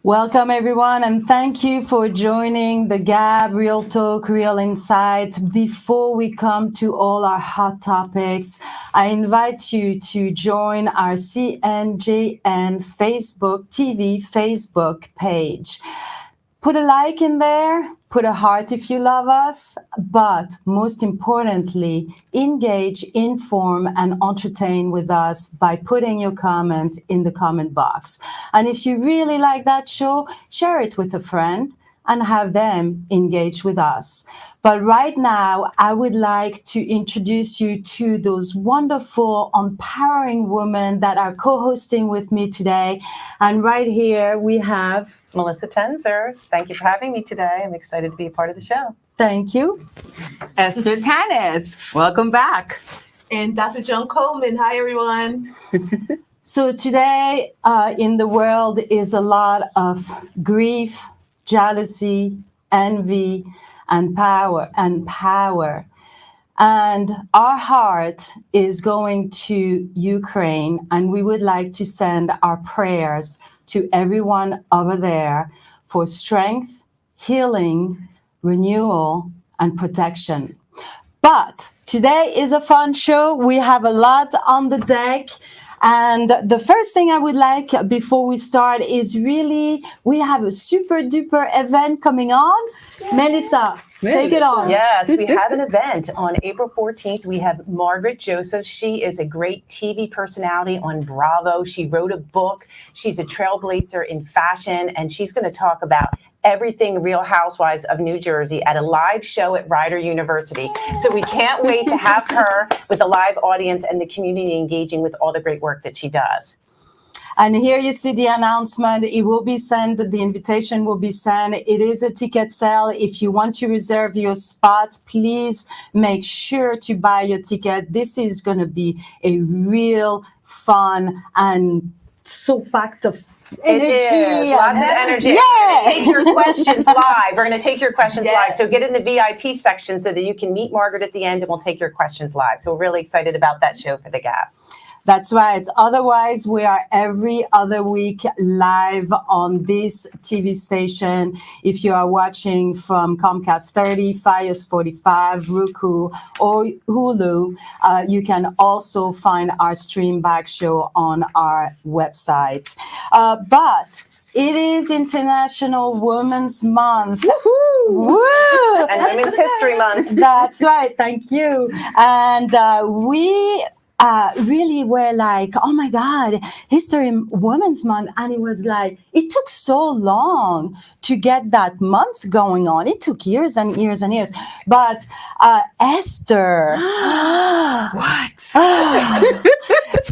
Welcome, everyone, and thank you for joining the Gab Real Talk, Real Insights. Before we come to all our hot topics, I invite you to join our CNJN Facebook page. Put a like in there, put a heart if you love us, but most importantly, engage, inform, and entertain with us by putting your comment in the comment box. And if you really like that show, share it with a friend and have them engage with us. But right now, I would like to introduce you to those wonderful, empowering women that are co-hosting with me today. And right here we have Melissa Tenzer. Thank you for having me today. I'm excited to be a part of the show. Thank you. Esther Tanis, welcome back. And Dr. Joan Coleman. Hi, everyone. So today in the world is a lot of grief, jealousy, envy, and power. And our heart is going to Ukraine, and we would like to send our prayers to everyone over there for strength, healing, renewal, and protection. But today is a fun show. We have a lot on the deck. And the first thing I would like before we start is really, we have a super duper event coming on. Yay. Melissa, take it on. Yes, we have an event on April 14th. We have Margaret Joseph. She is a great TV personality on Bravo. She wrote a book. She's a trailblazer in fashion, and she's going to talk about everything Real Housewives of New Jersey at a live show at Rider University. So we can't wait to have her with a live audience and the community engaging with all the great work that she does. And here you see the announcement. It will be sent. The invitation will be sent. It is a ticket sale. If you want to reserve your spot, please make sure to buy your ticket. This is going to be a real fun and so packed of energy. It is. Lots of energy. Yeah. We're going to take your questions live. We're going to take your questions live. So get in the VIP section so that you can meet Margaret at the end, and we'll take your questions live. So we're really excited about that show for the Gap. That's right. Otherwise, we are every other week live on this TV station. If you are watching from Comcast 30, Fios 45, Roku, or Hulu, you can also find our stream back show on our website. But it is International Women's Month. Woohoo! Woo! And Women's History Month. That's right. Thank you. And we really were like, oh my God, History Women's Month. And it was like, it took so long to get that month going on. It took years and years and years. But Esther. What?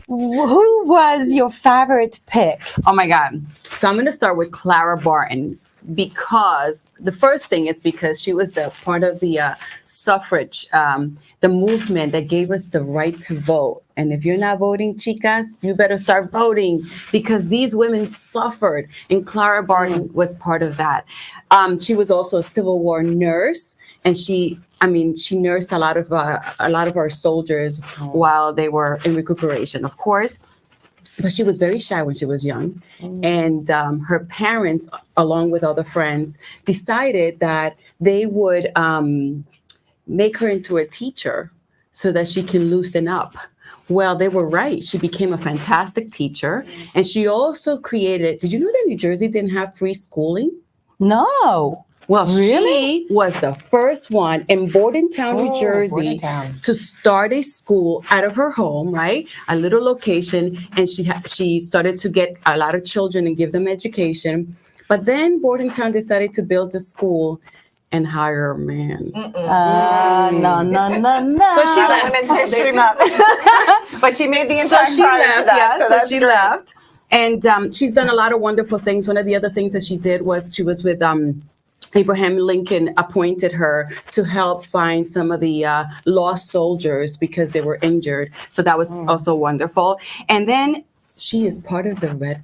Who was your favorite pick? Oh my God. So I'm going to start with Clara Barton, because the first thing is because she was a part of the suffrage, the movement that gave us the right to vote. And if you're not voting, chicas, you better start voting, because these women suffered, and Clara Barton was part of that. She was also a Civil War nurse, and she nursed a lot of our soldiers while they were in recuperation, of course. But she was very shy when she was young. And her parents, along with other friends, decided that they would make her into a teacher so that she can loosen up. Well, they were right. She became a fantastic teacher. And she also created, did you know that New Jersey didn't have free schooling? No. Well, Really? she was the first one in Bordentown, New Jersey, to start a school out of her home, right? A little location. And she started to get a lot of children and give them education. But then Bordentown decided to build a school and hire a man. No. So she left. Women's History Month. But she made the So entire she left, that's she great. left. And she's done a lot of wonderful things. One of the other things that she did was she was with Abraham Lincoln appointed her to help find some of the lost soldiers because they were injured. So that was also wonderful. And then she is part of the Red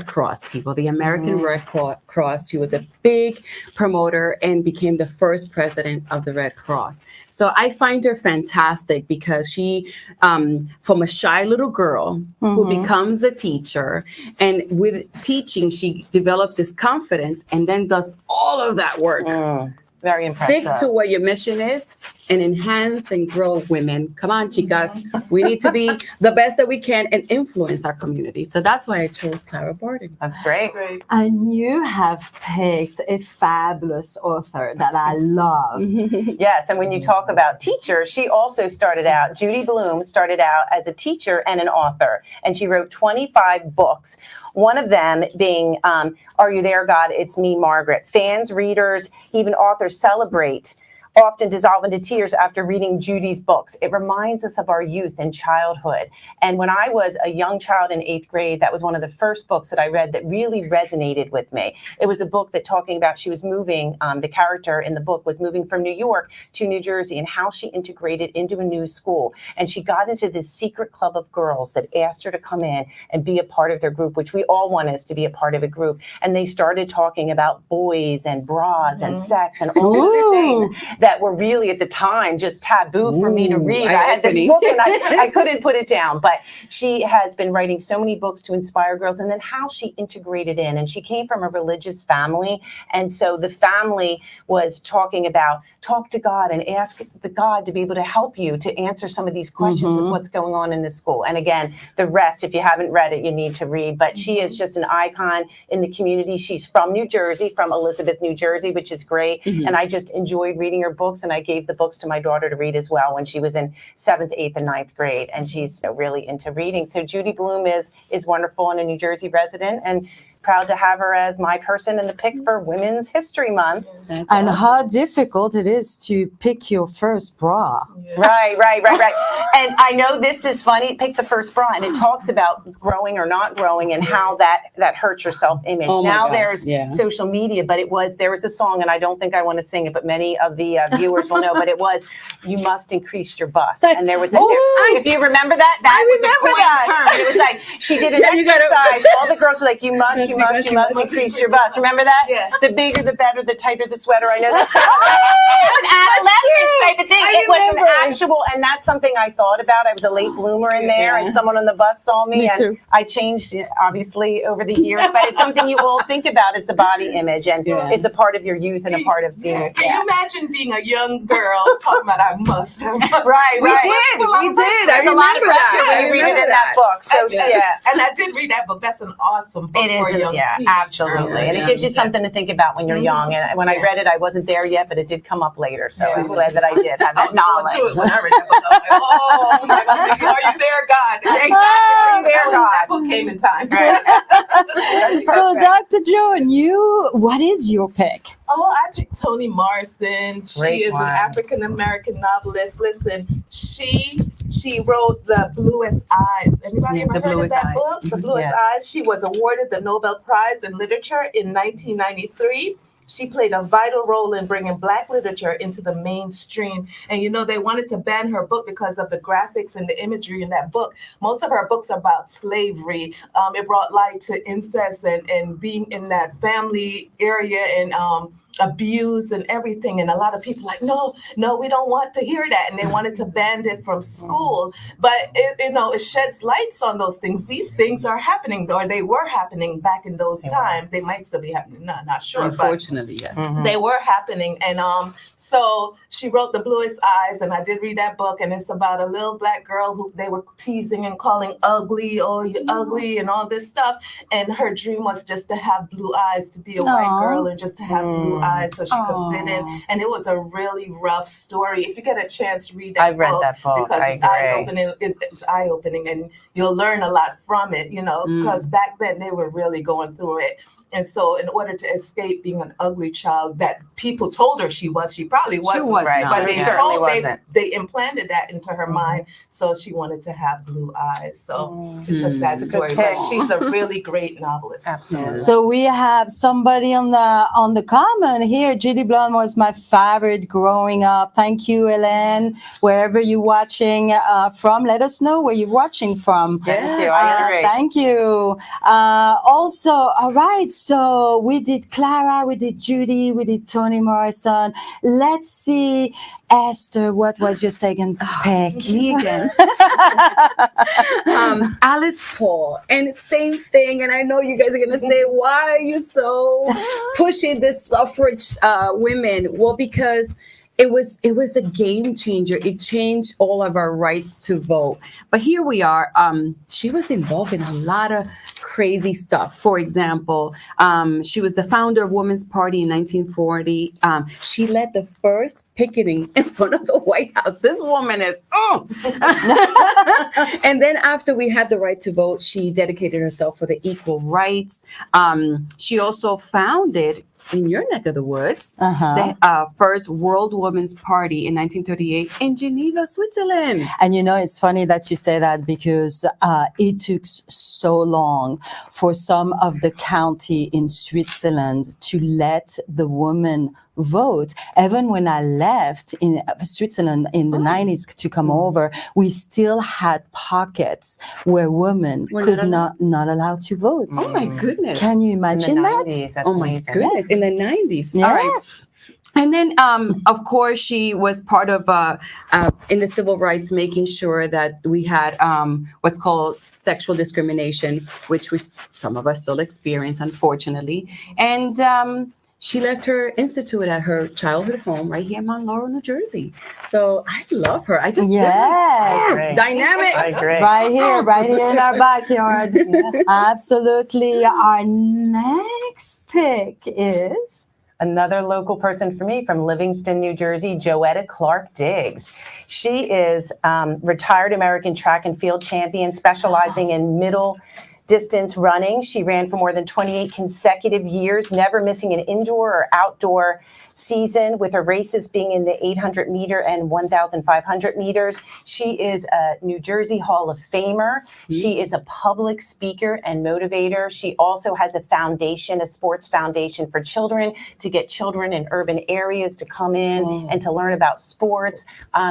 Cross people, the American Red Cross. She was a big promoter and became the first president of the Red Cross. So I find her fantastic because she, from a shy little girl who becomes a teacher, and with teaching, she develops this confidence and then does all of that work. Very impressive. Stick to what your mission is and enhance and grow women. Come on, chicas. We need to be the best that we can and influence our community. So that's why I chose Clara Barton. That's great. And you have picked a fabulous author that I love. Yes, and when you talk about teachers, she also started out, Judy Bloom started out as a teacher and an author, and she wrote 25 books. One of them being Are You There, God? It's Me, Margaret. Fans, readers, even authors celebrate, often dissolve into tears after reading Judy's books. It reminds us of our youth and childhood. And when I was a young child in 8th grade, that was one of the first books that I read that really resonated with me. It was a book that talking about she was moving, the character in the book was moving from New York to New Jersey and how she integrated into a new school. And she got into this secret club of girls that asked her to come in and be a part of their group, which we all want us to be a part of a group. And they started talking about boys and bras and sex and all these things that were really at the time just taboo for me to read. I had this book and I couldn't put it down. But she has been writing so many books to inspire girls, and then how she integrated in. And she came from a religious family. And so the family was talking about talk to God and ask the God to be able to help you to answer some of these questions with what's going on in the school. And again, the rest, if you haven't read it, you need to read. But she is just an icon in the community. She's from New Jersey, from Elizabeth, New Jersey, which is great. And I just enjoyed reading her books, and I gave the books to my daughter to read as well when she was in 7th, 8th, and 9th grade, and she's really into reading. So Judy Bloom is wonderful and a New Jersey resident, and proud to have her as my person in the pick for Women's History Month. And awesome. How difficult it is to pick your first bra. Right. And I know this is funny, pick the first bra, and it talks about growing or not growing and how that hurts your self-image. Now there's social media, but there was a song, and I don't think I want to sing it, but many of the viewers will know, but it was, you must increase your bust. And there was if you remember that was a coined term. And it was like, she did an exercise, all the girls were like, you must increase your bust. Remember that? Yes. The bigger, the better, the tighter the sweater. I know that's an adolescent type of thing. It was an actual, and that's something I thought about. I was a late bloomer in there, and someone on the bus saw me and I changed it, obviously, over the years. But it's something you all think about is the body image, and it's a part of your youth and a part of being. Can you imagine being a young girl talking about I must? Right. We did. There's a lot of pressure when you read it in that book. So and I did read that book. That's an awesome book for a young teenager. Absolutely. And it gives you something to think about when you're young. And when I read it, I wasn't there yet, but it did come up later. So I'm glad that I did have that knowledge. When I read that book, I was like, oh my God, are you there, God? Exactly. Are you there, God? That book came in time. So, Dr. Joan, what is your pick? Oh, I picked Toni Morrison. She is an African-American novelist. Listen, she wrote The Bluest Eyes. Anybody ever heard of that book? The Bluest Eyes. She was awarded the Nobel Prize in Literature in 1993. She played a vital role in bringing Black literature into the mainstream. And, they wanted to ban her book because of the graphics and the imagery in that book. Most of her books are about slavery. It brought light to incest and being in that family area and abuse and everything. And a lot of people like, no, we don't want to hear that. And they wanted to ban it from school. But, it sheds lights on those things. These things are happening, or they were happening back in those times. They might still be happening. Not sure. Unfortunately, yes. They were happening. And so she wrote The Bluest Eyes, and I did read that book. And it's about a little Black girl who they were teasing and calling ugly, oh, you're ugly, and all this stuff. And her dream was just to have blue eyes, to be a white girl, and just to have blue eyes so she could fit in. And it was a really rough story. If you get a chance, read that book. I've read that book. Because it's eye-opening, and you'll learn a lot from it, because back then they were really going through it. And so in order to escape being an ugly child that people told her she probably wasn't. She was right. not. But they implanted that into her mind. So she wanted to have blue eyes. So it's a sad story, but she's a really great novelist. Absolutely. So we have somebody on the comment Bloom here. Judy Bloom was my favorite growing up. Thank you, Ellen. Wherever you're watching from, let us know where you're watching from. Thank you. I agree. Thank you. Also, all right. So we did Clara, we did Judy, we did Toni Morrison. Let's see, Esther. What was your second pick? Me again. Alice Paul, and same thing. And I know you guys are gonna say, why are you so pushing this suffrage women? Well, because it was a game changer. It changed all of our rights to vote. But here we are. She was involved in a lot of crazy stuff. For example, she was the founder of Women's Party in 1940. She led the first picketing in front of the White House. This woman is, And then after we had the right to vote, she dedicated herself for the equal rights. She also founded, in your neck of the woods, the first World Women's Party in 1938 in Geneva, Switzerland. And you know, it's funny that you say that because it took so long for some of the county in Switzerland to let the women vote. Even when I left in Switzerland in the 90s to come over, we still had pockets where women could not allowed to vote. Oh my goodness. Can you imagine that? Oh my goodness. In the 90s. Yeah. All right. And then, of course, she was part of, in the civil rights, making sure that we had what's called sexual discrimination, which some of us still experience, unfortunately. And she left her institute at her childhood home right here in Mount Laurel, New Jersey. So I love her. I just Yes. Dynamic. I agree. Right here in our backyard. Absolutely. Our next pick is Another local person for me from Livingston, New Jersey, Joetta Clark Diggs. She is retired American track and field champion, specializing in middle distance running. She ran for more than 28 consecutive years, never missing an indoor or outdoor season, with her races being in the 800 meter and 1,500 meters. She is a New Jersey Hall of Famer. She is a public speaker and motivator. She also has a foundation, a sports foundation for children, to get children in urban areas to come in and to learn about sports.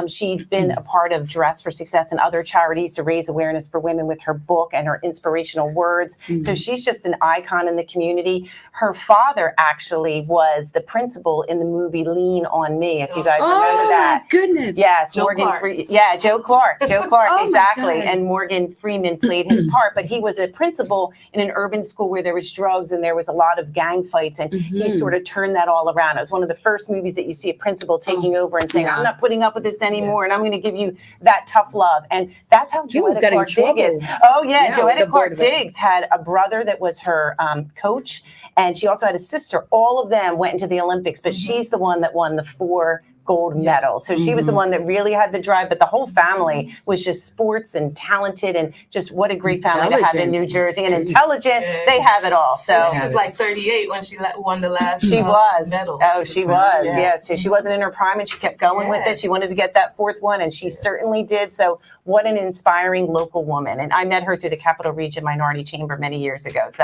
She's been a part of Dress for Success and other charities to raise awareness for women with her book and her inspirational words. So she's just an icon in the community. Her father actually was the principal in the movie Lean on Me, if you guys remember that. Oh, my goodness. Yes, Joe Morgan Clark. Joe Clark. Joe Clark, Oh, my exactly. God. And Morgan Freeman played his part, but he was a principal in an urban school where there was drugs and there was a lot of gang fights, and he sort of turned that all around. It was one of the first movies that you see a principal taking over and saying, I'm not putting up with this anymore, and I'm going to give you that tough love. And that's how Joetta Clark Diggs is. Oh, yeah. Joetta Clark Diggs had a brother that was her coach, and she also had a sister. All of them went into the Olympics, but she's the one that won the 4 gold medals. So she was the one that really had the drive, but the whole family was just sports and talented, and just what a great family to have in New Jersey, and intelligent. They have it all. So she was like 38 when she won the last medal. Oh, she was. Yes. So she wasn't in her prime, and she kept going with it. She wanted to get that 4th one, and she certainly did. So what an inspiring local woman. And I met her through the Capital Region Minority Chamber many years ago. So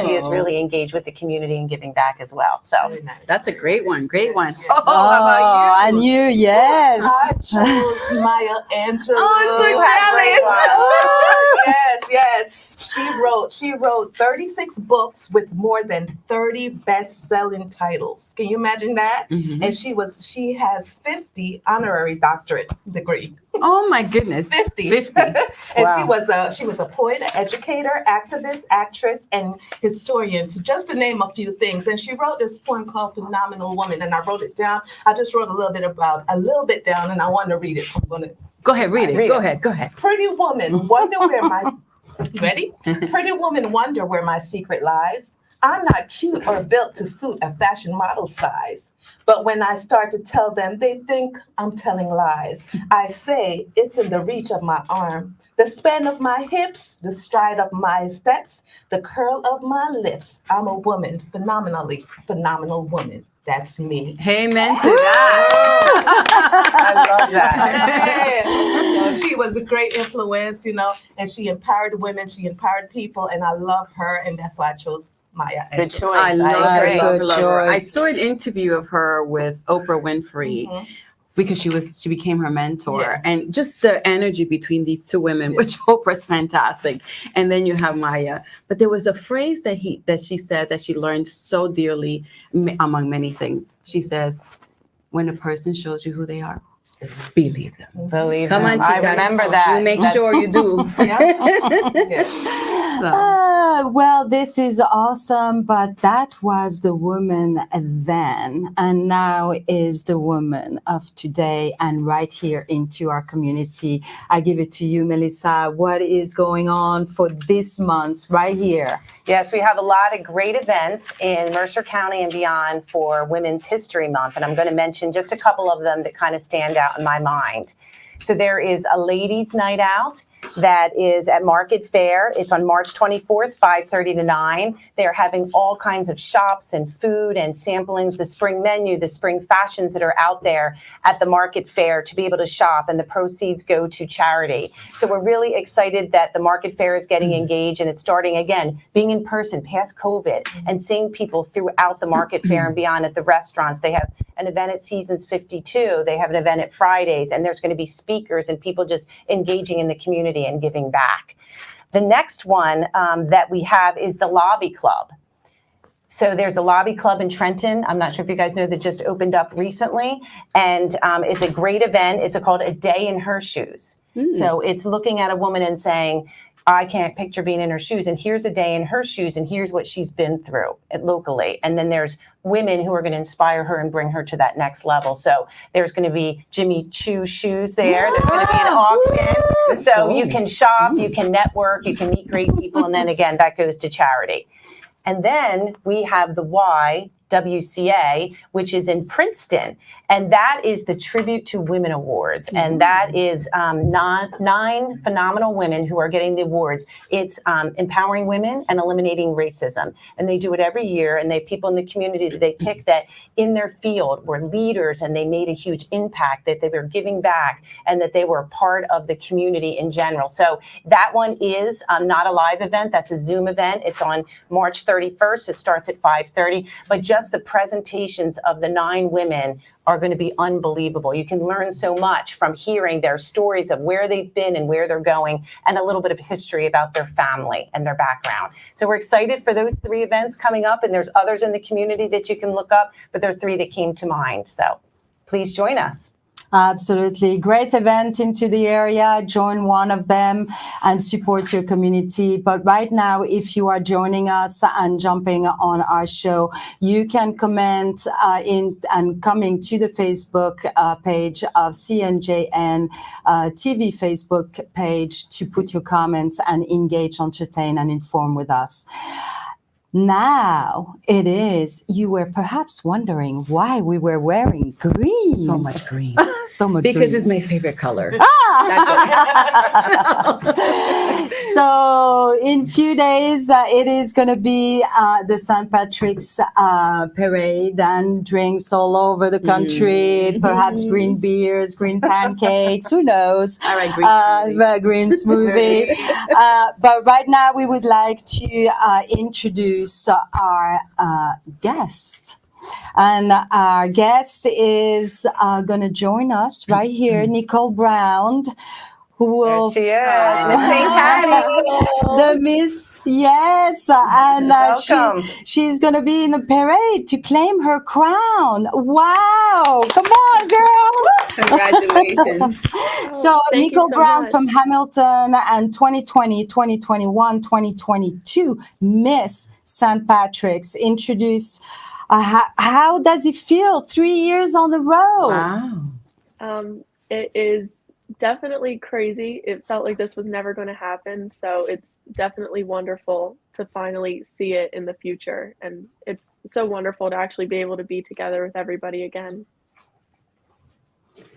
she is really engaged with the community and giving back as well. So That's a great one. Great one. how about you? And you, yes. I chose Maya Angelou. Oh, I'm so jealous. Yes. She wrote 36 books with more than 30 best-selling titles. Can you imagine that? And she has 50 honorary doctorate degree. Oh my goodness. 50. And she was a poet, educator, activist, actress, and historian, to name a few things. And she wrote this poem called Phenomenal Woman, and I wrote it down. I just wrote a little bit down, and I want to read it. I'm going to go ahead, read it. Go ahead. Pretty woman, wonder where my you ready? Pretty woman, wonder where my secret lies. I'm not cute or built to suit a fashion model size. But when I start to tell them, they think I'm telling lies. I say it's in the reach of my arm, the span of my hips, the stride of my steps, the curl of my lips. I'm a woman, phenomenal woman. That's me. Amen to that. I love that. She was a great influence, and she empowered women, she empowered people, and I love her, and that's why I chose Maya Good Angelou. choice. I love her, agree. love her, Good love her. I choice. saw an interview of her with Oprah Winfrey. Mhm. Because she became her mentor, Yeah. and just the energy between these two women, which Oprah's fantastic, and then you have Maya. But there was a phrase that she said that she learned so dearly among many things. She says, "When a person shows you who they are, believe them." Believe Come them. on, I chicas. remember that. You make That's- sure you do. Well, this is awesome, but that was the woman then, and now is the woman of today, and right here into our community. I give it to you, Melissa. What is going on for this month right here? Yes, we have a lot of great events in Mercer County and beyond for Women's History Month, and I'm going to mention just a couple of them that kind of stand out in my mind. So there is a ladies' night out that is at Market Fair. It's on March 24th, 5:30 to 9. They're having all kinds of shops and food and samplings, the spring menu, the spring fashions that are out there at the Market Fair to be able to shop, and the proceeds go to charity. So we're really excited that the Market Fair is getting engaged, and it's starting again, being in person past COVID and seeing people throughout the Market Fair and beyond at the restaurants. They have an event at Seasons 52. They have an event at Fridays, and there's going to be speakers and people just engaging in the community and giving back. The next one that we have is the Lobby Club. So there's a Lobby Club in Trenton. I'm not sure if you guys know, that just opened up recently. And it's a great event. It's called A Day in Her Shoes. So it's looking at a woman and saying, I can't picture being in her shoes, and here's a day in her shoes, and here's what she's been through locally. And then there's women who are going to inspire her and bring her to that next level. So there's going to be Jimmy Choo shoes there. There's going to be an auction. So you can shop, you can network, you can meet great people. And then again, that goes to charity. And then we have the YWCA, which is in Princeton. And that is the Tribute to Women Awards. And that is nine phenomenal women who are getting the awards. It's empowering women and eliminating racism. And they do it every year. And they have people in the community that they pick that in their field were leaders, and they made a huge impact, that they were giving back, and that they were a part of the community in general. So that one is not a live event. That's a Zoom event. It's on March 31st. It starts at 5:30. But just the presentations of the 9 women are going to be unbelievable. You can learn so much from hearing their stories of where they've been and where they're going, and a little bit of history about their family and their background. So we're excited for those 3 events coming up, and there's others in the community that you can look up, but there are 3 that came to mind. So please join us. Absolutely. Great event into the area. Join one of them and support your community. But right now, if you are joining us and jumping on our show, you can comment in and coming to the Facebook page of CNJN TV Facebook page to put your comments and engage, entertain, and inform with us. Now it is, you were perhaps wondering why we were wearing green. So much green. So much Because green. it's my favorite color. So in few days, it is going to be the St. Patrick's parade, and drinks all over the country, perhaps green beers, green pancakes, who knows? All right, green smoothie. Green smoothie. But right now we would like to introduce our guest. And our guest is going to join us right here, Nicole Brown, who will... There she is, Miss St. Patty. The Miss, yes. And Welcome. she's going to be in a parade to claim her crown. Wow. Come on, girls. Congratulations. So Thank Nicole you so Brown much. from Hamilton, and 2020, 2021, 2022 Miss St. Patrick's. Introduce, how does it feel 3 years on the road? Wow. It is definitely crazy. It felt like this was never going to happen. So it's definitely wonderful to finally see it in the future. And it's so wonderful to actually be able to be together with everybody again.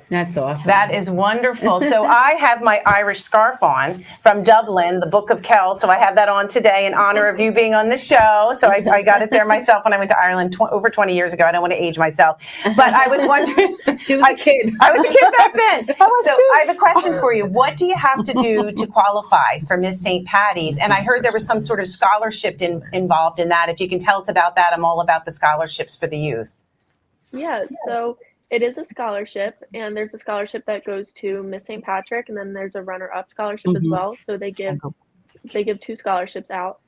That's awesome. That is wonderful. So I have my Irish scarf on from Dublin, the Book of Kells. So I have that on today in honor of you being on the show. So I got it there myself when I went to Ireland over 20 years ago. I don't want to age myself. But I was wondering. She was a kid. I was a kid back then. was too. I have a question for you. What do you have to do to qualify for Miss St. Patty's? And I heard there was some sort of scholarship involved in that. If you can tell us about that, I'm all about the scholarships for the youth. Yeah, so it is a scholarship, and there's a scholarship that goes to Miss St. Patrick, and then there's a runner-up scholarship as well. So they give 2 scholarships out.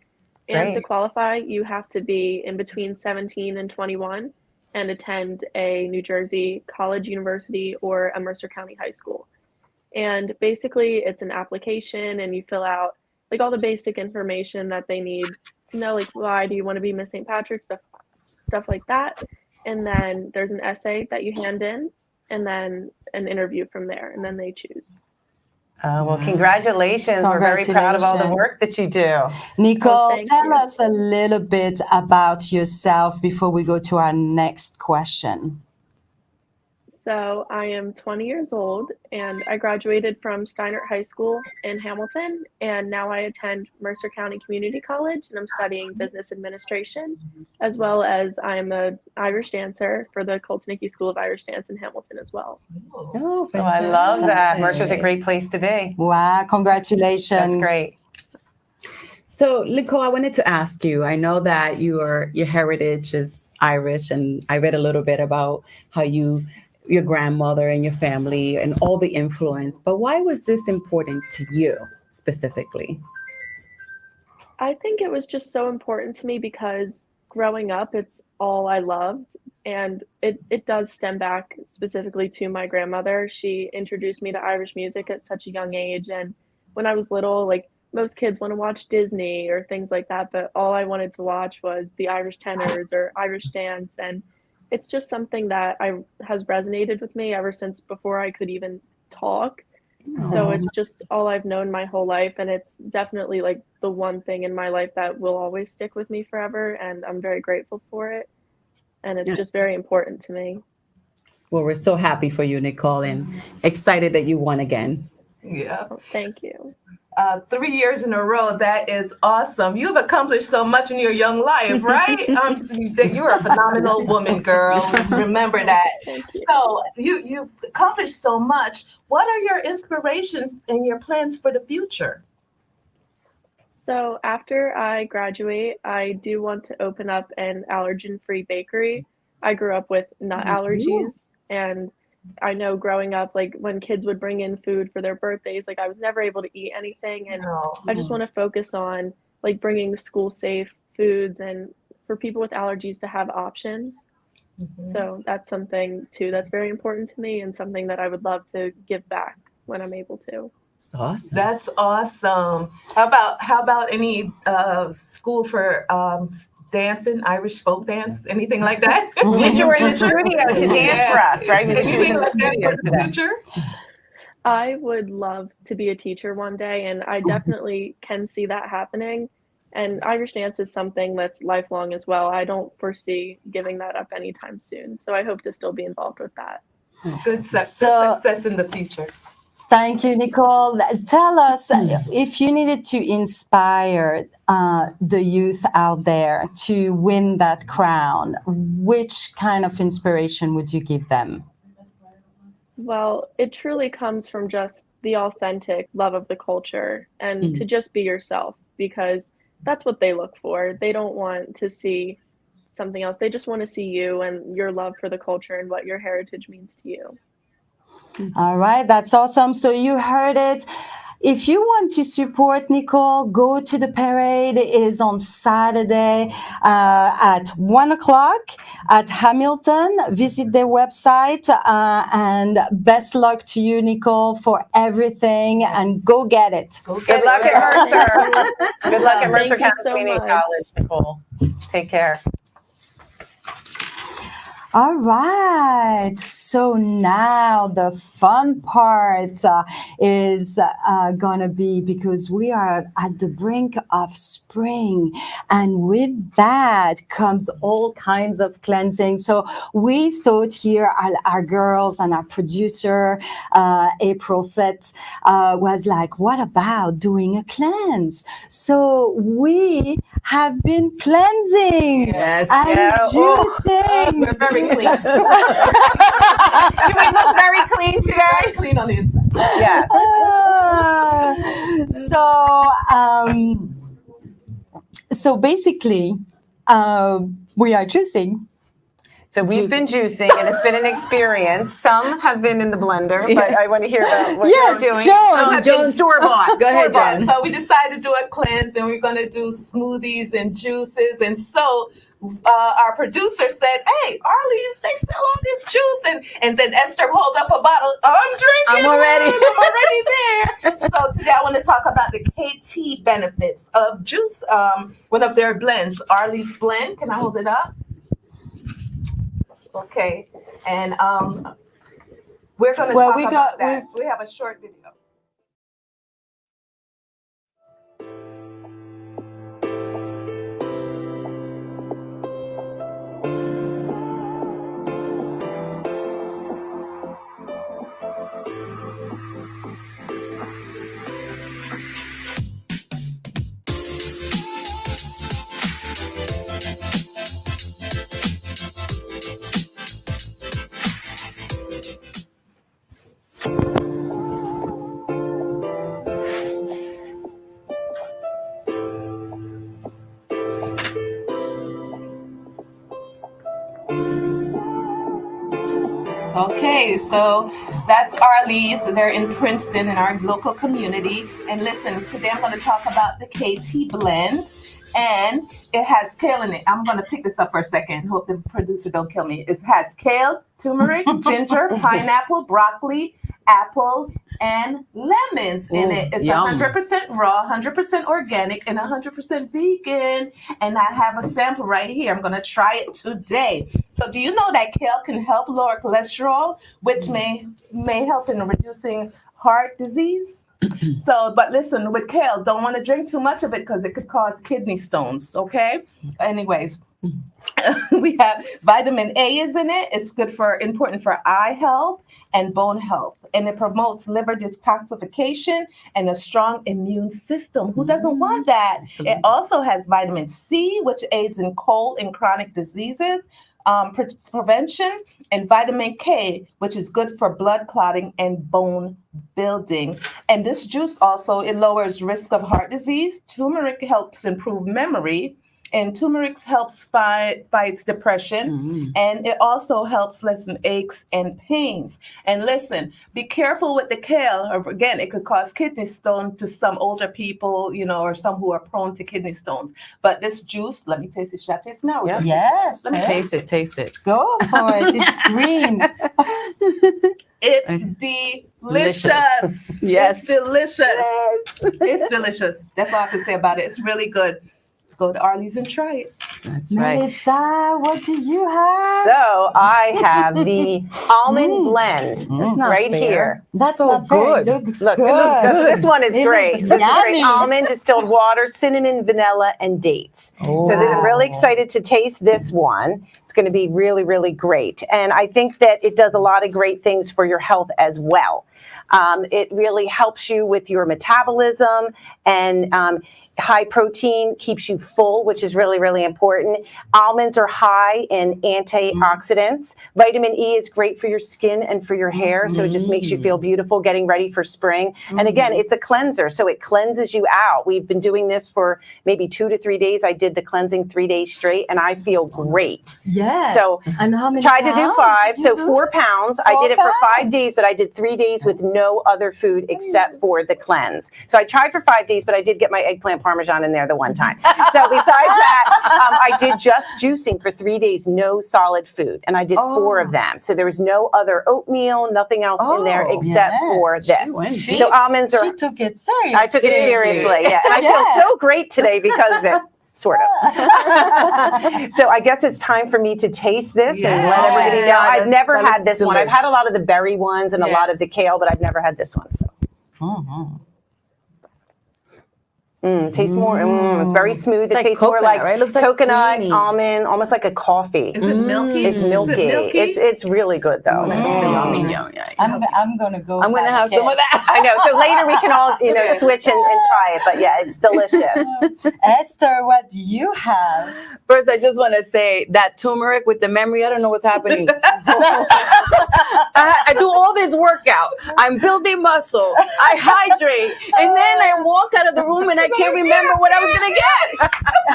And to qualify, you have to be in between 17 and 21 and attend a New Jersey college, university, or a Mercer County high school. And basically, it's an application, and you fill out like all the basic information that they need to know, like why do you want to be Miss St. Patrick, stuff like that. And then there's an essay that you hand in, and then an interview from there, and then they choose. Well, congratulations. We're very proud of all the work that you do. Nicole, tell us a little bit about yourself before we go to our next question. So I am 20 years old, and I graduated from Steinert High School in Hamilton, and now I attend Mercer County Community College, and I'm studying business administration, as well as I'm an Irish dancer for the Colton-Ickey School of Irish Dance in Hamilton as well. Oh, I love that. Mercer's a great place to be. Wow, congratulations. That's great. So, Nicole, I wanted to ask you, I know that your heritage is Irish, and I read a little bit about how your grandmother and your family and all the influence, but why was this important to you specifically? I think it was just so important to me because growing up, it's all I loved. And it does stem back specifically to my grandmother. She introduced me to Irish music at such a young age. And when I was little, like most kids want to watch Disney or things like that, but all I wanted to watch was the Irish tenors or Irish dance. And it's just something that has resonated with me ever since before I could even talk. So it's just all I've known my whole life. And it's definitely like the one thing in my life that will always stick with me forever. And I'm very grateful for it. And it's just very important to me. Well, we're so happy for you, Nicole, and excited that you won again. Yeah. Oh, thank you. 3 years in a row. That is awesome. You've accomplished so much in your young life, right? You're a phenomenal woman, girl. Remember that. Thank you. So you've accomplished so much. What are your inspirations and your plans for the future? So after I graduate, I do want to open up an allergen-free bakery. I grew up with nut allergies, and I know growing up, like when kids would bring in food for their birthdays, like I was never able to eat anything. And I just want to focus on like bringing school safe foods and for people with allergies to have options. So that's something too that's very important to me and something that I would love to give back when I'm able to. That's awesome. That's awesome. How about any school for dancing, Irish folk dance, anything like that? Wish you were in the studio to dance for us, right? Anything like that for the future? I would love to be a teacher one day, and I definitely can see that happening. And Irish dance is something that's lifelong as well. I don't foresee giving that up anytime soon. So I hope to still be involved with that. Good success in the future. Thank you, Nicole. Tell us, if you needed to inspire the youth out there to win that crown, which kind of inspiration would you give them? Well, it truly comes from just the authentic love of the culture and to just be yourself, because that's what they look for. They don't want to see something else. They just want to see you and your love for the culture and what your heritage means to you. All right, that's awesome. So you heard it. If you want to support Nicole, go to the parade. It is on Saturday at 1:00 at Hamilton. Visit their website and best luck to you, Nicole, for everything, and go get it. Good luck at Mercer. Good luck at Mercer Thank you County so Community much. College, Nicole. Take care. All right. So now the fun part is going to be, because we are at the brink of spring, and with that comes all kinds of cleansing. So we thought here, our girls and our producer, April Set, was like, what about doing a cleanse? So we have been cleansing Yes. and juicing. We're very clean. Do we look very clean today? Very clean on the inside. Yes. So basically, we are juicing. So we've been juicing, and it's been an experience. Some have been in the blender, but I want to hear about what you're doing. Some have been store-bought. Go ahead, Jen. So we decided to do a cleanse, and we're going to do smoothies and juices. And so our producer said, "Hey, Arlie's, they still on this juice." And then Esther hold up a bottle. I'm drinking. I'm already there. So today I want to talk about the KT benefits of juice. One of their blends, Arlie's Blend. Can I hold it up? Okay, and we're going to talk about that. We have a short video. Okay, so that's Arlie's. They're in Princeton in our local community. And listen, today I'm going to talk about the KT blend. And it has kale in it. I'm going to pick this up for a second. Hope the producer don't kill me. It has kale, turmeric, ginger, pineapple, broccoli, apple, and lemons in it. It's 100% raw, 100% organic, and 100% vegan. And I have a sample right here. I'm going to try it today. So do you know that kale can help lower cholesterol, which may help in reducing heart disease? So, but listen, with kale, don't want to drink too much of it because it could cause kidney stones, okay? Anyways, we have vitamin A is in it. It's important for eye health and bone health. And it promotes liver detoxification and a strong immune system. Who doesn't want that? It also has vitamin C, which aids in cold and chronic diseases. Prevention, and vitamin K, which is good for blood clotting and bone building. And this juice also, it lowers risk of heart disease. Turmeric helps improve memory, and turmeric helps fights depression, and it also helps lessen aches and pains. And listen, be careful with the kale. Or again, it could cause kidney stone to some older people, or some who are prone to kidney stones. But this juice, let me taste it. Should I taste it now? Yeah. Yes. Let me taste it. Go for it. It's green. It's delicious. Yes. It's delicious. It's delicious. That's all I can say about it. It's really good. Go to Arlie's and try it. That's right. Melissa, what do you have? So I have the Almond Blend right here. That's so not fair. good. It looks Look, good. it looks good. This one is great. looks This is great. yummy. Almond, distilled water, cinnamon, vanilla, and dates. So I'm really excited to taste this one. It's going to be really, really great. And I think that it does a lot of great things for your health as well. It really helps you with your metabolism, and high protein keeps you full, which is really, really important. Almonds are high in antioxidants. Vitamin E is great for your skin and for your hair, so it just makes you feel beautiful, getting ready for spring. And again, it's a cleanser, so it cleanses you out. We've been doing this for maybe 2 to 3 days. I did the cleansing 3 days straight, and I feel great. Yes. So and how many tried to do pounds? 5, so 4 pounds. I did it for 5 pounds. days, but I did 3 days with no other food except for the cleanse. So I tried for 5 days, but I did get my eggplant Parmesan in there the one time. So besides that, I did just juicing for 3 days, no solid food. And I did 4 of them. So there was no other oatmeal, nothing else in there except for this. So almonds are... She took it seriously. I took it seriously, yeah. And I feel so great today because of it. Sort of. So I guess it's time for me to taste this and let everybody know. I've never had this one. I've had a lot of the berry ones and a lot of the kale, but I've never had this one. So. Tastes more. It's very smooth. It tastes more like coconut, almond, almost like a coffee. Is it milky? It's milky. It's really good though. I'm gonna go. I'm gonna have some of that. I know. So later we can all switch and try it. But yeah, it's delicious. Esther, what do you have? First, I just want to say that turmeric with the memory. I don't know what's happening. I do all this workout. I'm building muscle. I hydrate, and then I walk out of the room and I can't remember what I was gonna get.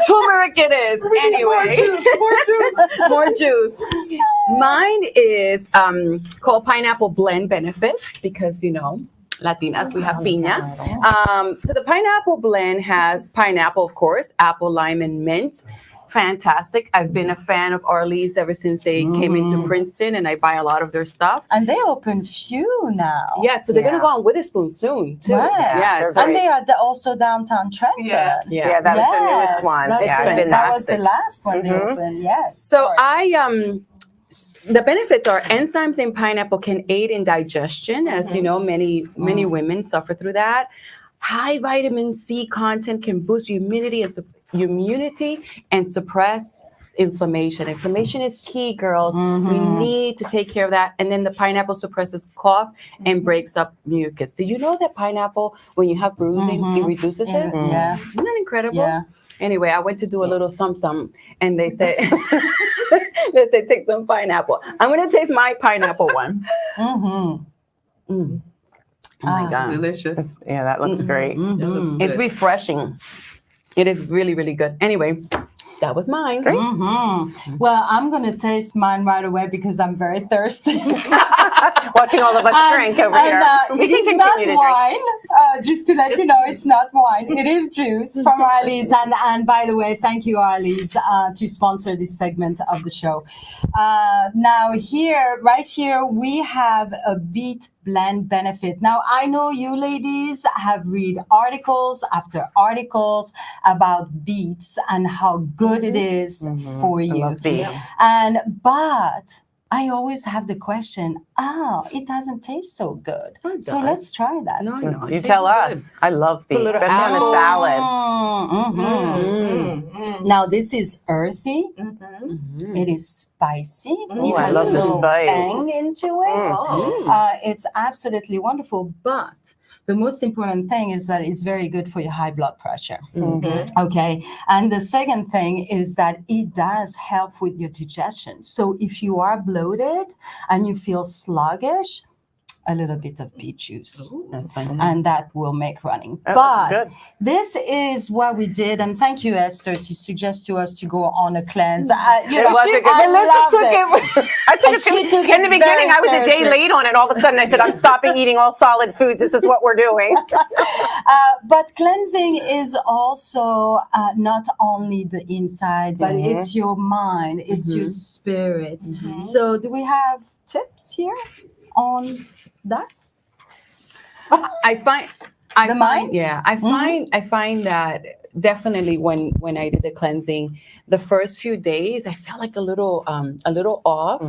Turmeric it is. Anyway, more juice. Mine is called Pineapple Blend Benefits because Latinas, we have piña. So the pineapple blend has pineapple, of course, apple, lime, and mint. Fantastic. I've been a fan of Arlee's ever since they came into Princeton, and I buy a lot of their stuff. And they open few now. Yeah, so they're going to go on Witherspoon soon, too. Right. Yeah, and they are also downtown Trenton. Yeah, that was the newest one. That was the last one they opened, yes. So the benefits are enzymes in pineapple can aid in digestion. As you know, many women suffer through that. High vitamin C content can boost immunity and suppress inflammation. Inflammation is key, girls. We need to take care of that. And then the pineapple suppresses cough and breaks up mucus. Did you know that pineapple, when you have bruising, it reduces it? Yeah. Isn't that incredible? Yeah. Anyway, I went to do a little some, and they said, take some pineapple. I'm going to taste my pineapple one. Oh my God. Delicious. Yeah, that looks great. It's refreshing. It is really, really good. Anyway, that was mine. Great. Well, I'm going to taste mine right away because I'm very thirsty. Watching all of us drink over here. It is not wine. Just to let you know, it's not wine. It is juice from Arlee's. And by the way, thank you, Arlee's, to sponsor this segment of the show. Now right here, we have a beet blend benefit. Now, I know you ladies have read articles after articles about beets and how good it is for you. I love beets. But I always have the question, it doesn't taste so good. So let's try that. No. You tell us. I love beets, especially on a salad. Now, this is earthy. It is spicy. It I has love a the little spice. tang into it. It's absolutely wonderful. But the most important thing is that it's very good for your high blood pressure. Okay. And the second thing is that it does help with your digestion. So if you are bloated and you feel sluggish, a little bit of beet juice. That's fantastic. And that will make running. Oh, but this is what we did. And thank you, Esther, to suggest to us to go on a cleanse. I took it in the beginning. I was a day late on it. All of a sudden, I said, I'm stopping eating all solid foods. This is what we're doing. But cleansing is also not only the inside, but it's your mind, it's your spirit. So do we have tips here on that? I find that definitely when I did the cleansing, the first few days I felt like a little off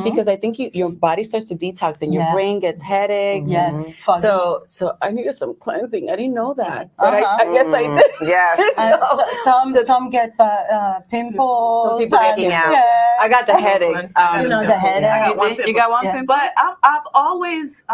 because I think your body starts to detox and your brain gets headaches. Yes. So I needed some cleansing. I didn't know that, but I guess I did. Yeah. Some get pimples. Some people get I got the headaches. The headache. You got one pimple? But I'm always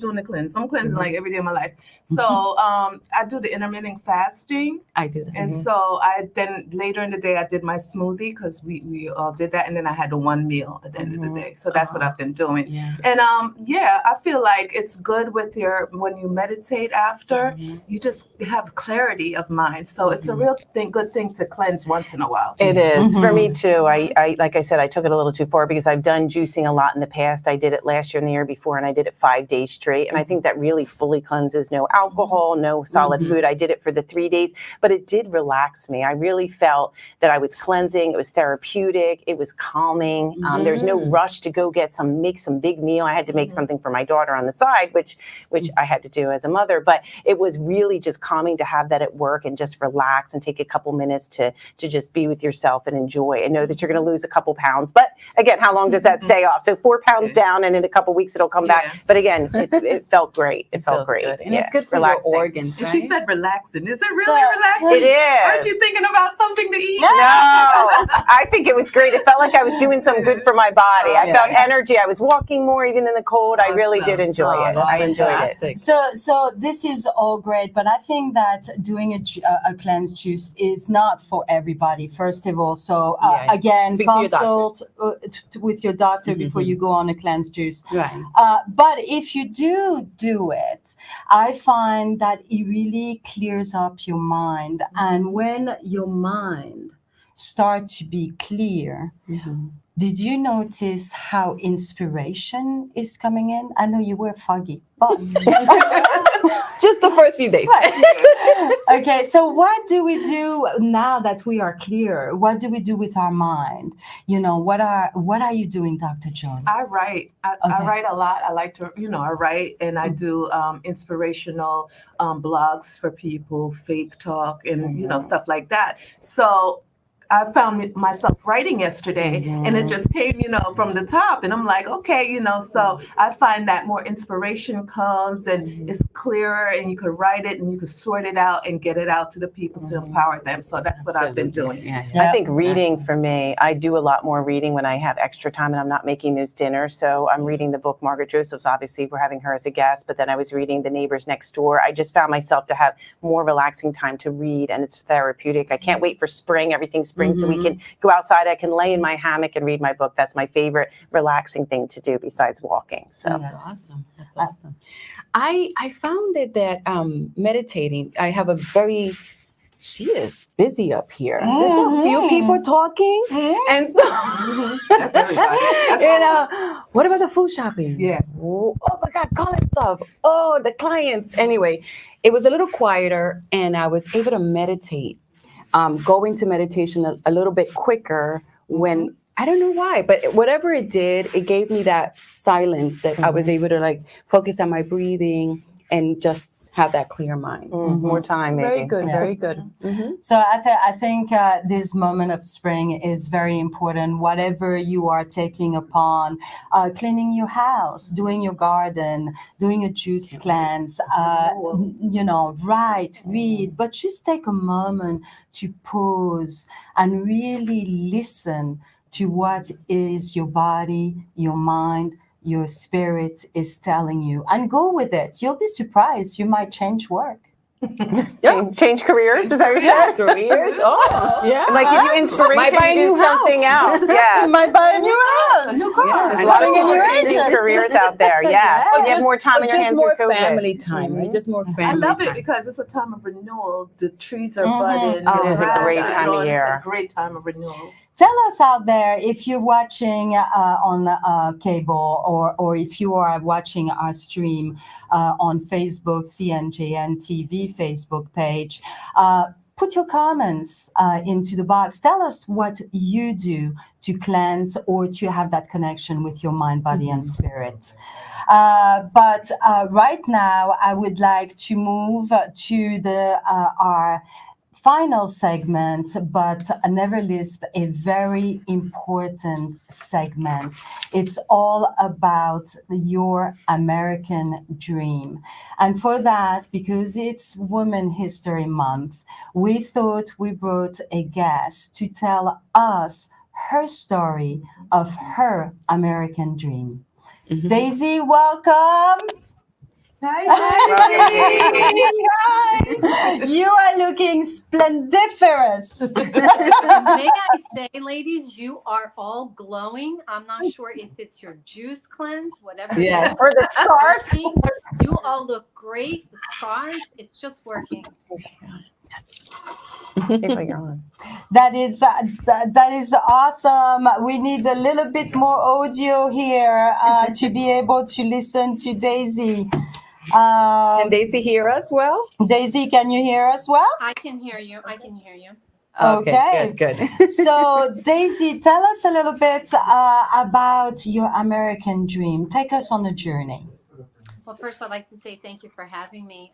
doing the cleanse. I'm cleansing like every day of my life. So I do the intermittent fasting. I do that. And so then later in the day I did my smoothie because we all did that, and then I had the one meal at the end of the day. So that's what I've been doing. Yeah. And I feel like it's good with when you meditate after, you just have clarity of mind. So it's a real good thing to cleanse once in a while. It is for me too. I like I said, I took it a little too far because I've done juicing a lot in the past. I did it last year and the year before, and I did it 5 days straight. And I think that really fully cleanses. No alcohol, no solid food. I did it for the 3 days. but it did relax me. I really felt that I was cleansing. It was therapeutic. It was calming. There was no rush to go make some big meal. I had to make something for my daughter on the side, which I had to do as a mother, but it was really just calming to have that at work and just relax and take a couple minutes to just be with yourself and enjoy and know that you're going to lose a couple pounds. But again, how long does that stay off? So 4 pounds down, and in a couple weeks it'll come back. But again, it felt great. It felt great. Good. And it's good for your organs, right? She said relaxing. Is it really relaxing? It is. Aren't you thinking about something to eat? No, I think it was great. It felt like I was doing some good for my body. I felt energy. I was walking more even in the cold. I really did enjoy it. I enjoyed it. So this is all great, but I think that doing a cleanse juice is not for everybody. First of all, so again, consult with your doctor before you go on a cleanse juice. Right. But if you do it, I find that it really clears up your mind, and when your mind starts to be clear. Did you notice how inspiration is coming in? I know you were foggy, but just the first few days. Okay, so what do we do now that we are clear? What do we do with our mind? What are you doing, Dr. Joan? I write. I write a lot. I like to, I write, and I do inspirational blogs for people, faith talk, and stuff like that. So I found myself writing yesterday, and it just came, from the top, and I'm like, okay, so I find that more inspiration comes, and it's clearer, and you can write it, and you can sort it out and get it out to the people to empower them. So that's what I've been doing. I think reading for me, I do a lot more reading when I have extra time and I'm not making those dinners. So I'm reading the book Margaret Joseph's. Obviously, we're having her as a guest, but then I was reading The Neighbors Next Door. I just found myself to have more relaxing time to read, and it's therapeutic. I can't wait for spring. Everything's spring, so we can go outside. I can lay in my hammock and read my book. That's my favorite relaxing thing to do besides walking. So that's awesome. That's awesome. I found it that meditating. I have a very. She is busy up here. There's a few people talking, and so that's everybody. What about the food shopping? Yeah. Oh my God, college stuff. Oh, the clients. Anyway, it was a little quieter, and I was able to meditate. Go into meditation a little bit quicker when, I don't know why, but whatever it did, it gave me that silence that I was able to focus on my breathing and just have that clear mind. More time, maybe. Very good, very good. So I think this moment of spring is very important. Whatever you are taking upon, cleaning your house, doing your garden, doing a juice cleanse, write, read, but just take a moment to pause and really listen to what is your body, your mind, your spirit is telling you, and go with it. You'll be surprised. You might change work. Change careers? Is that what you're saying? Careers? Oh, yeah. Like give you inspiration Might buy to a do new something house. else. Yeah. Might buy a new house. A new car. There's a lot of changing careers out there. Yeah. So you have more time in your hands more through COVID. family time. Right? Just more family I love time. it because it's a time of renewal. The trees are budding. It is a great time of year. It's a great time of renewal. Tell us out there if you're watching on cable or if you are watching our stream on Facebook, CNJN TV Facebook page. Put your comments into the box. Tell us what you do to cleanse or to have that connection with your mind, body, and spirit. But right now, I would like to move to our final segment, but nevertheless a very important segment. It's all about your American dream. And for that, because it's Women History Month, we thought we brought a guest to tell us her story of her American dream. Daisy, welcome. Hi. You are looking splendiferous. May I say, ladies, you are all glowing. I'm not sure if it's your juice cleanse, whatever. Yes. Or the scarf. You all look great. The scarves, it's just working. That is awesome. We need a little bit more audio here to be able to listen to Daisy. Can Daisy hear us well? Daisy, can you hear us well? I can hear you. I can hear you. Okay. Good. So, Daisy, tell us a little bit about your American dream. Take us on a journey. Well, first, I'd like to say thank you for having me.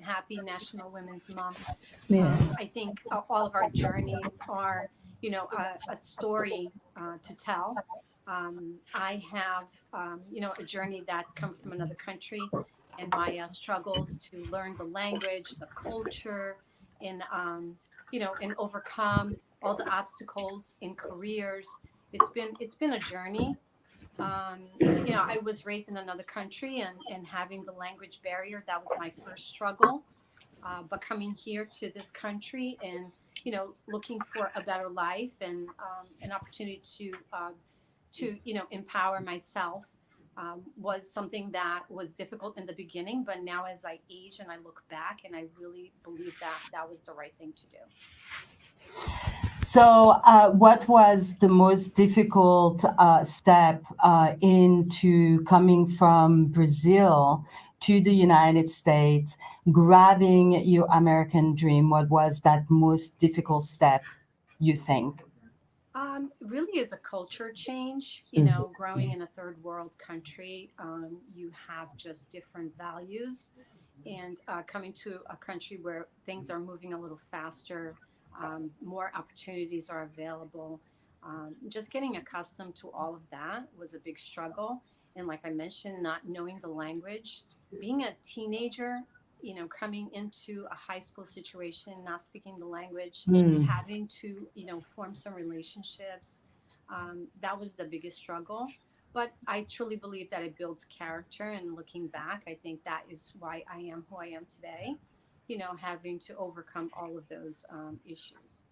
Happy National Women's Month. Yeah. I think all of our journeys are, a story to tell. I have, a journey that's come from another country and my struggles to learn the language, the culture, and, and overcome all the obstacles in careers. It's been a journey. I was raised in another country and having the language barrier, that was my first struggle. But coming here to this country and, looking for a better life and an opportunity to empower myself was something that was difficult in the beginning. But now as I age and I look back, and I really believe that that was the right thing to do. So, what was the most difficult step into coming from Brazil to the United States, grabbing your American dream? What was that most difficult step, you think? Really is a culture change, growing in a third world country. You have just different values, and coming to a country where things are moving a little faster, more opportunities are available. Just getting accustomed to all of that was a big struggle. And like I mentioned, not knowing the language, being a teenager, coming into a high school situation, not speaking the language, having to, form some relationships. That was the biggest struggle. But I truly believe that it builds character. And looking back, I think that is why I am who I am today, having to overcome all of those issues.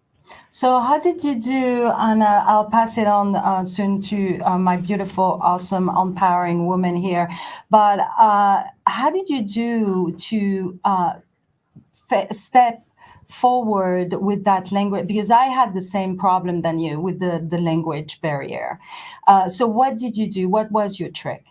So, how did you do? And I'll pass it on soon to my beautiful, awesome, empowering woman here. But how did you do to step forward with that language? Because I had the same problem than you with the language barrier. So, what did you do? What was your trick?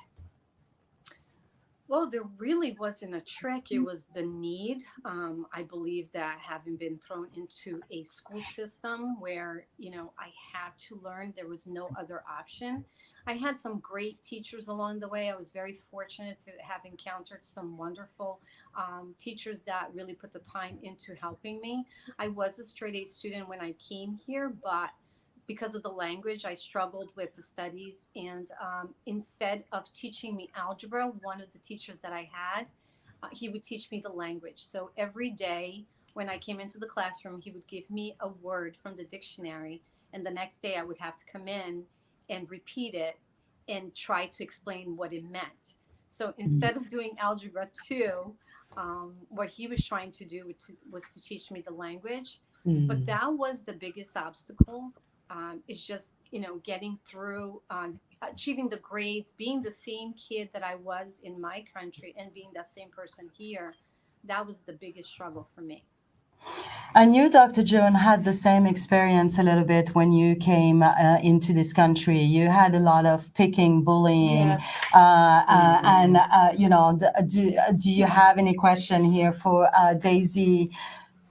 Well, there really wasn't a trick. It was the need. I believe that having been thrown into a school system where, I had to learn, there was no other option. I had some great teachers along the way. I was very fortunate to have encountered some wonderful teachers that really put the time into helping me. I was a straight A student when I came here, but because of the language, I struggled with the studies. And instead of teaching me algebra, one of the teachers that I had, he would teach me the language. So every day when I came into the classroom, he would give me a word from the dictionary. And the next day I would have to come in and repeat it and try to explain what it meant. So instead of doing algebra 2, what he was trying to do was to teach me the language. But that was the biggest obstacle. Is just getting through, achieving the grades, being the same kid that I was in my country and being that same person here. That was the biggest struggle for me. And you, Dr. Joan, had the same experience a little bit when you came into this country. You had a lot of picking, bullying, and do you have any question here for Daisy?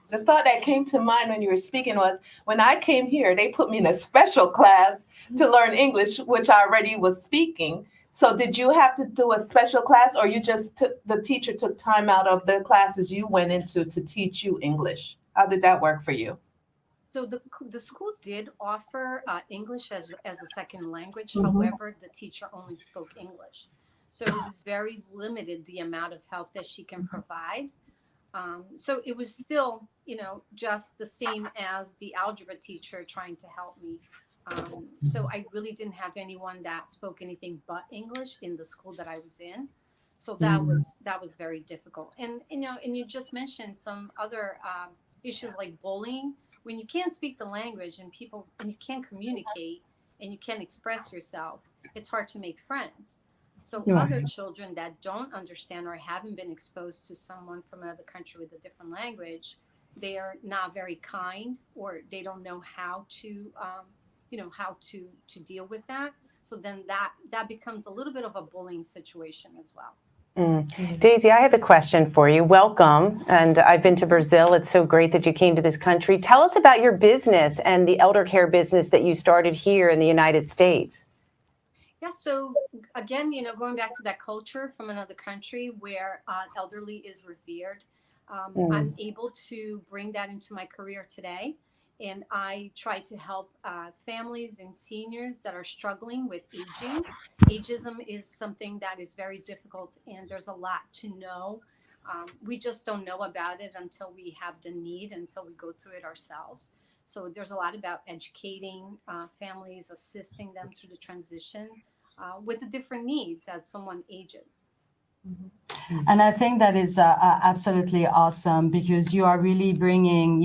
The thought that came to mind when you were speaking was, when I came here, they put me in a special class to learn English, which I already was speaking. So did you have to do a special class, or you just the teacher took time out of the classes you went into to teach you English? How did that work for you? So the school did offer English as a second language. However, the teacher only spoke English. So it was very limited the amount of help that she can provide. So it was still, just the same as the algebra teacher trying to help me. So I really didn't have anyone that spoke anything but English in the school that I was in. So that was very difficult. And and you just mentioned some other issues like bullying. When you can't speak the language and you can't communicate and you can't express yourself, it's hard to make friends. So other children that don't understand or haven't been exposed to someone from another country with a different language, they are not very kind, or they don't know how to, to deal with that. So then that becomes a little bit of a bullying situation as well. Daisy, I have a question for you. Welcome. And I've been to Brazil. It's so great that you came to this country. Tell us about your business and the elder care business that you started here in the United States. Yeah, so again, going back to that culture from another country where elderly is revered, I'm able to bring that into my career today. And I try to help families and seniors that are struggling with aging. Ageism is something that is very difficult, and there's a lot to know. We just don't know about it until we have the need, until we go through it ourselves. So there's a lot about educating families, assisting them through the transition with the different needs as someone ages. And I think that is absolutely awesome, because you are really bringing,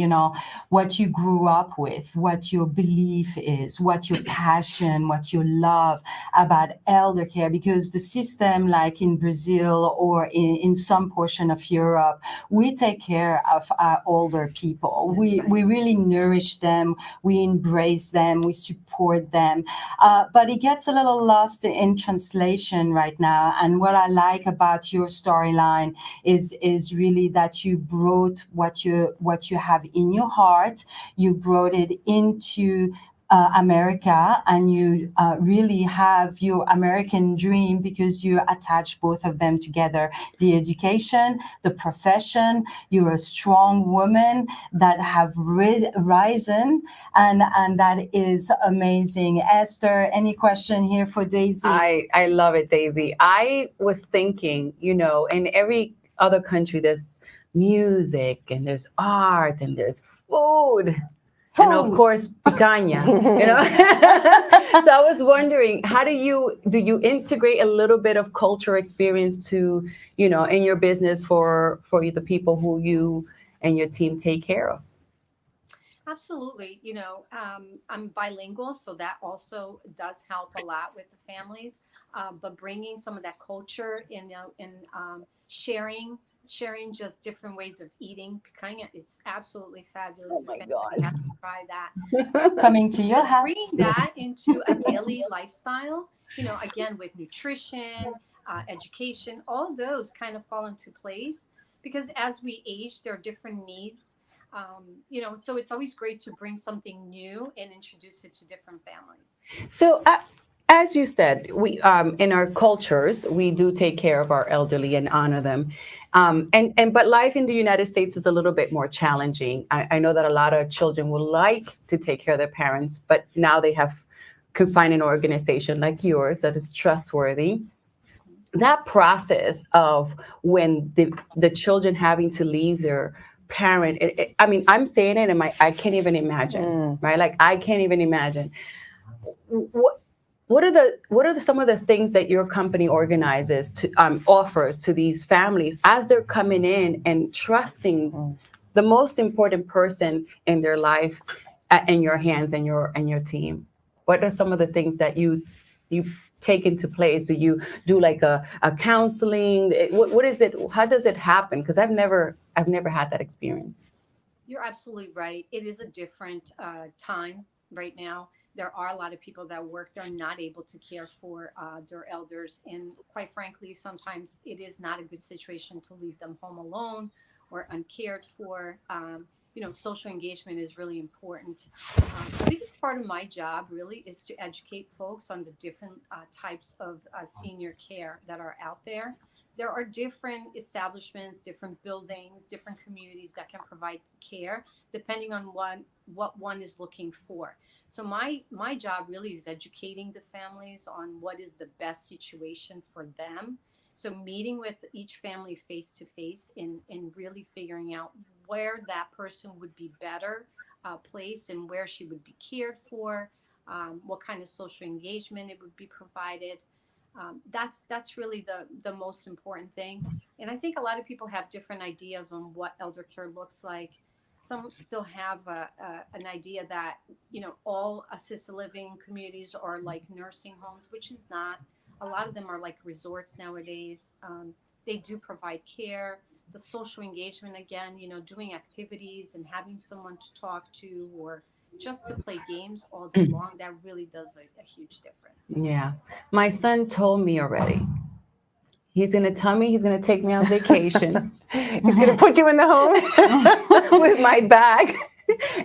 what you grew up with, what your belief is, what your passion, what you love about elder care. Because the system, like in Brazil or in some portion of Europe, we take care of our older people. We really nourish them, we embrace them, we support them. But it gets a little lost in translation right now. And what I like about your storyline is really that you brought what you have in your heart, you brought it into America, and you really have your American dream, because you attach both of them together: the education, the profession. You're a strong woman that have risen, and that is amazing. Esther, any question here for Daisy? I love it, Daisy. I was thinking, in every other country, there's music and there's art and there's food. And of course, picanha, So I was wondering, how do you integrate a little bit of culture experience to, in your business for the people who you and your team take care of? Absolutely. I'm bilingual, so that also does help a lot with the families. But bringing some of that culture in sharing just different ways of eating. Picanha is absolutely fabulous. Oh my If God. anybody has to try that. Coming to your Just house. bringing that into a daily lifestyle, again, with nutrition, education, all those kind of fall into place, because as we age, there are different needs. So it's always great to bring something new and introduce it to different families. So, as you said, we in our cultures we do take care of our elderly and honor them, but life in the United States is a little bit more challenging. I know that a lot of children would like to take care of their parents, but now they can find an organization like yours that is trustworthy. That process of when the children having to leave their parent, I mean, I'm saying it, and I can't even imagine, right? Like, I can't even imagine. What are some of the things that your company organizes to offers to these families as they're coming in and trusting the most important person in their life in your hands and your team? What are some of the things that you take into place? Do you do like a counseling? What is it? How does it happen? Because I've never had that experience. You're absolutely right. It is a different time right now. There are a lot of people that work. They're not able to care for their elders. And quite frankly, sometimes it is not a good situation to leave them home alone or uncared for. Social engagement is really important. The biggest part of my job really is to educate folks on the different types of senior care that are out there. There are different establishments, different buildings, different communities that can provide care depending on what one is looking for. So my job really is educating the families on what is the best situation for them. So meeting with each family face to face and really figuring out where that person would be better placed and where she would be cared for, what kind of social engagement it would be provided. That's really the most important thing. And I think a lot of people have different ideas on what elder care looks like. Some still have an idea that all assisted living communities are like nursing homes, which is not. A lot of them are like resorts nowadays. They do provide care. The social engagement, again, doing activities and having someone to talk to or just to play games all day long, that really does a huge difference. Yeah. My son told me already, He's going to tell me he's going to take me on vacation. He's going to put you in the home with my bag.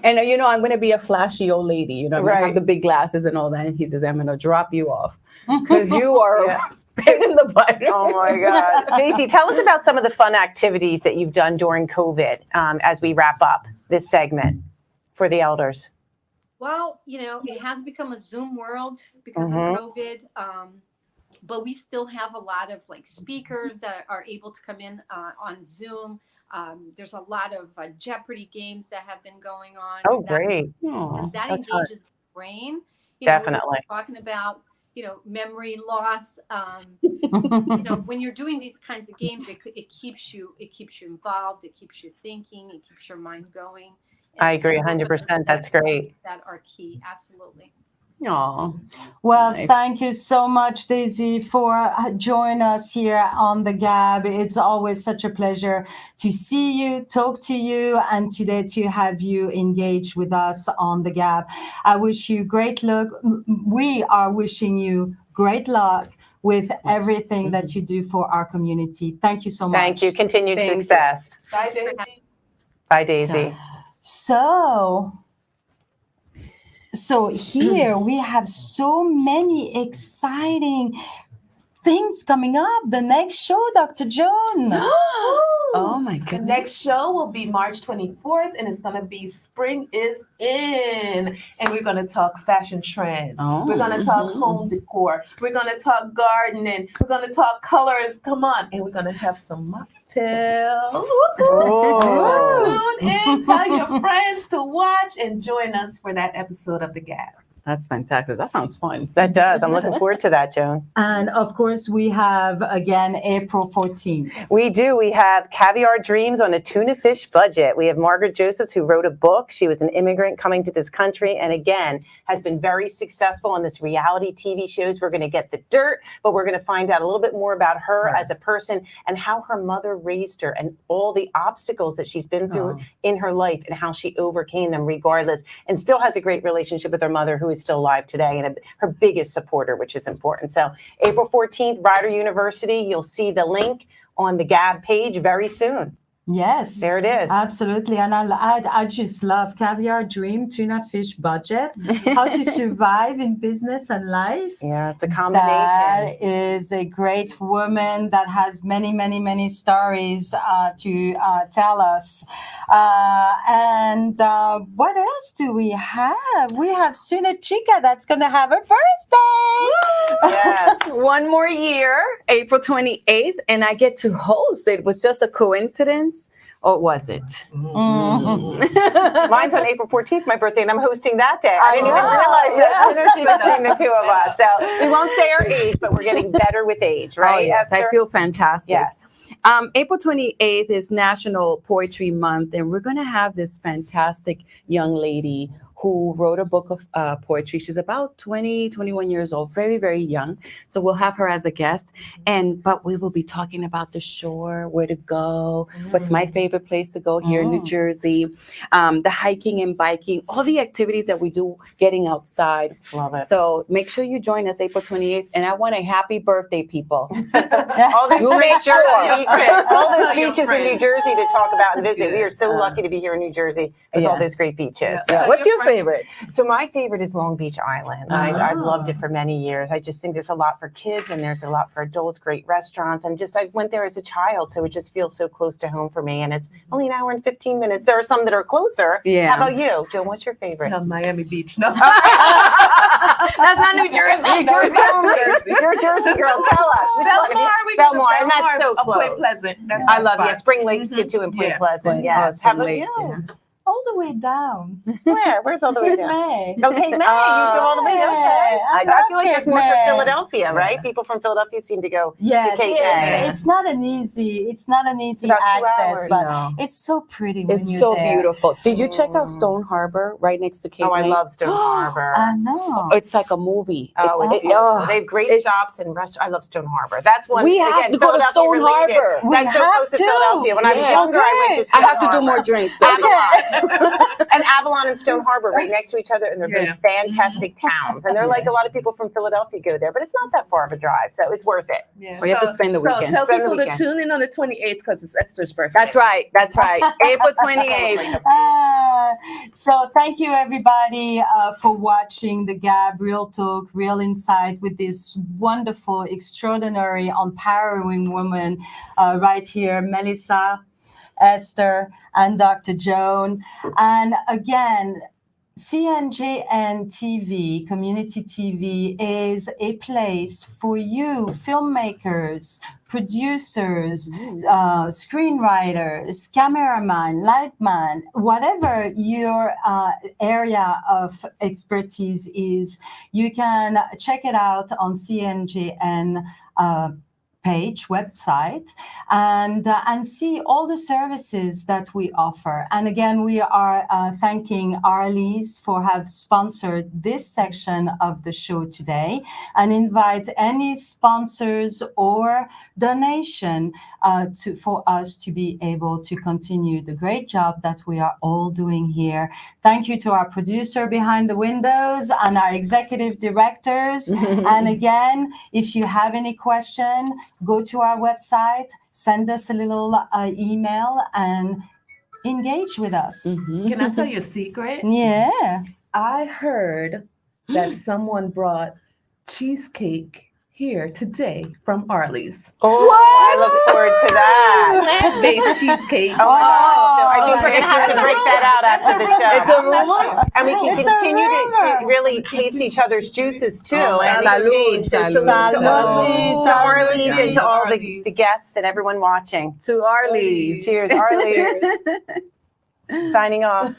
And, I'm going to be a flashy old lady. I'm going to have the big glasses and all that. And he says, I'm going to drop you off because you are a pain in the butt. Oh, my God. Daisy, tell us about some of the fun activities that you've done during COVID as we wrap up this segment for the elders. Well, it has become a Zoom world because of COVID. But we still have a lot of speakers that are able to come in on Zoom. There's a lot of Jeopardy games that have been going on. Oh, great. Because that engages the brain. Definitely. We're talking about, memory loss. When you're doing these kinds of games, it keeps you involved. It keeps you thinking. It keeps your mind going. And I agree 100%. That's great. That are key. Absolutely. Oh, well, thank you so much, Daisy, for joining us here on the Gab. It's always such a pleasure to see you, talk to you, and today to have you engage with us on the Gab. I wish you great luck. We are wishing you great luck with everything that you do for our community. Thank you so much. Thank you. Continued success. Bye, Daisy. Bye, Daisy. So here we have so many exciting things coming up. The next show, Dr. Joan. Oh my The goodness. next show will be March 24th, and it's going to be Spring is In. And we're going to talk fashion trends. We're going to talk home decor. We're going to talk gardening. We're going to talk colors. Come on. And we're going to have some mocktails. So tune in. Tell your friends to watch and join us for that episode of The Gap. That's fantastic. That sounds fun. That does. I'm looking forward to that, Joan. And of course, we have again April 14th. We do. We have Caviar Dreams on a Tuna Fish Budget. We have Margaret Josephs, who wrote a book. She was an immigrant coming to this country and again has been very successful on this reality TV shows. We're going to get the dirt, but we're going to find out a little bit more about her as a person and how her mother raised her and all the obstacles that she's been through in her life and how she overcame them regardless and still has a great relationship with her mother, who is still alive today and her biggest supporter, which is important. So April 14th, Rider University, you'll see the link on the Gab page very soon. Yes. There it is. Absolutely. And I just love Caviar Dream, Tuna Fish Budget, how to survive in business and life. Yeah, it's a combination. That is a great woman that has many, many, many stories to tell us. And what else do we have? We have Suna Chica that's going to have her birthday. Yes. One more year, April 28th, and I get to host. It was just a coincidence. Or was it? Mine's on April 14th, my birthday, and I'm hosting that day. I didn't even realize that synergy between the two of us. So we won't say our age, but we're getting better with age, right? Oh, yes. I feel fantastic. Yes. April 28th is National Poetry Month, and we're going to have this fantastic young lady who wrote a book of poetry. She's about 20, 21 years old, very, very young. So we'll have her as a guest. But we will be talking about the shore, where to go, what's my favorite place to go here in New Jersey, the hiking and biking, all the activities that we do getting outside. Love it. So make sure you join us April 28th. And I want a happy birthday, people. All those We'll make sure. all those beaches in New Jersey to talk about and visit. We are so lucky to be here in New Jersey with all those great beaches. Yeah. What's your favorite? So my favorite is Long Beach Island. I've loved it for many years. I just think there's a lot for kids and there's a lot for adults, great restaurants. And I went there as a child, so it just feels so close to home for me. And it's only an hour and 15 minutes. There are some that are closer. Yeah. How about you, Joan? What's your favorite? Miami Beach. No. That's not New Jersey. You're a Jersey girl. Tell us. Which one? Belmar, and that's so close. Point Pleasant. That's I love you. Spring Lake's good too in Point Pleasant. Yes. How about you? All the way down. Where? Where's all the way down? May. Okay, May. You go all the way. Okay. I feel like it's more for May. Philadelphia, right? People from Philadelphia seem to go to Yes, Cape May. it's not an easy about 2 access, hours. but No. it's so pretty when It's you're so there. beautiful. Did you check out Stone Harbor right next to Cape Oh, I May? love Stone Harbor. I know. It's like a movie. Oh, It's- it's beautiful. They have great shops and restaurants. I love Stone Harbor. That's one. We have again, to go to Philadelphia Stone related. Harbor. We That's so have close to to. Philadelphia. When I was Yes. younger, I went to I Stone have to do Harbor. more drinks. So Avalon. And Avalon and Stone Harbor right next to each other, and they're both fantastic towns. And they're like a lot of people from Philadelphia go there, but it's not that far of a drive, so it's worth it. Yeah. Or you have to spend the weekend. So tell Spend the people to weekend. tune in on the 28th because it's Esther's birthday. That's right. That's right. April 28th. So thank you everybody for watching the Gab Real Talk, Real Insight with this wonderful, extraordinary, empowering woman right here, Melissa, Esther, and Dr. Joan. And again, CNJN TV, Community TV, is a place for you, filmmakers, producers, screenwriters, cameraman, lightman, whatever your area of expertise is, you can check it out on CNJN page, website, and see all the services that we offer. And again, we are thanking Arlie's for have sponsored this section of the show today, and invite any sponsors or donation for us to be able to continue the great job that we are all doing here. Thank you to our producer behind the windows and our executive directors. And again, if you have any question, go to our website, send us a little email, and engage with us. Can I tell you a secret? Yeah. I heard that someone brought cheesecake here today from Arlie's. Oh, I look forward to that. Plant-based cheesecake. Oh my gosh. So I think we're going to have to break that out after the show. It's a rumor. And we can It's a continue to rumor. really taste each other's juices too. Oh, and salud, exchange. So salud. to Arlie's and to all Arlie's. the guests and everyone watching. To Arlie's. Cheers, Arlie's. Signing off.